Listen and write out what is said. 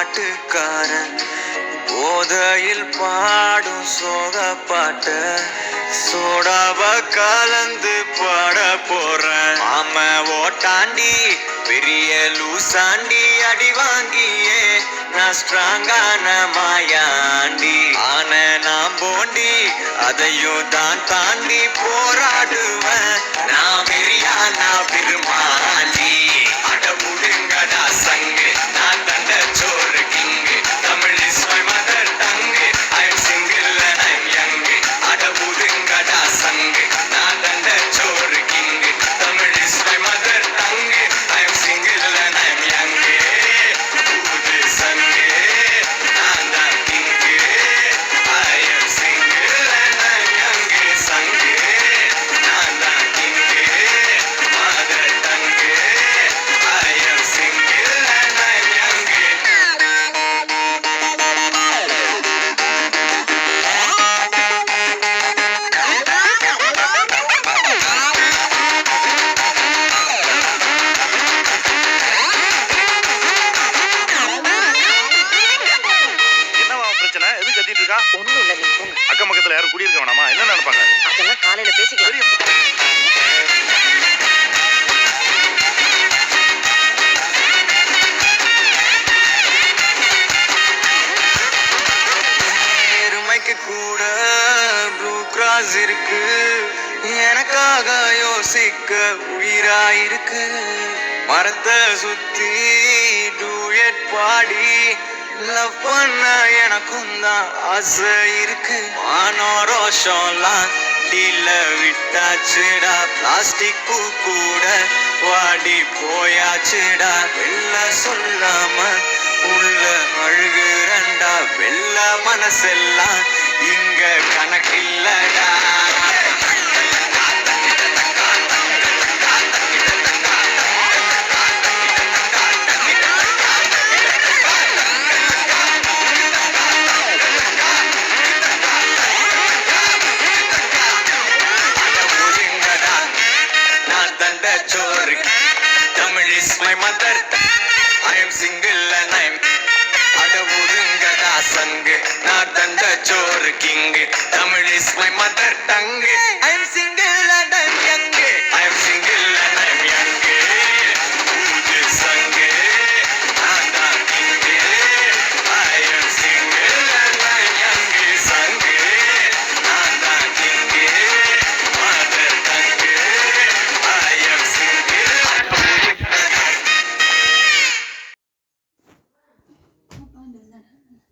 பாட்டுக்காரன் போதையில் பாடும் சோக பாட்ட சோடாவ கலந்து பாட போறேன். ஆம ஓட்டாண்டி பெரிய லூசாண்டி அடி வாங்கியே நான் ஸ்ட்ராங்கான மாயாண்டி ஆன நான் போண்டி அதையும் தான் தாண்டி போராடுவேன். நான் வெறியா நான் பெருமாண்டி அட முடுங்கடா சங்கு நான் தண்ட சோறு king Tamil is my mother tongue I am single and I am young அட முடுங்கடா சங்கு நான் தண்ட சோறு king Tamil is my mother tongue I am single and I am young ஊது சங்கு நான் தான் king I am single and I am young சங்கு நான் தான் king mother tongue I am single and I am young. என்னவா பிரச்சனை? எது கத்திட்டு இருக்கா? ஒண்ணும் இல்ல, நீங்க போங்க. அக்கம் பக்கத்துல யாரும் குடியிருக்க வேணாமா? என்ன நினைப்பாங்க? அதெல்லாம் காலையில பேசிக்கலாம். தெரியும். எருமைக்கு கூட ப்ளூ கிராஸ் இருக்கு எனக்காக யோசிக்க உயிராயிருக்கு. மரத்தை சுத்தி டூயட் பாடி லவ் பண்ண எனக்கும் தான் ஆசை இருக்கு. மானோ ரோஷம்லாம் டீல விட்டாச்சுடா பிளாஸ்டிக் பூ கூட வாடி போயாச்சுடா. வெள்ள சொல்லாம உள்ள அழுகுறண்டா வெள்ள மனசெல்லாம் இங்க கணக்கில்லடா. நான் தண்ட சோறு Tamil is my mother I am single and I am அட ஒதுங்கடா சங்கு நான் தண்ட சோறு king Tamil is my mother tongue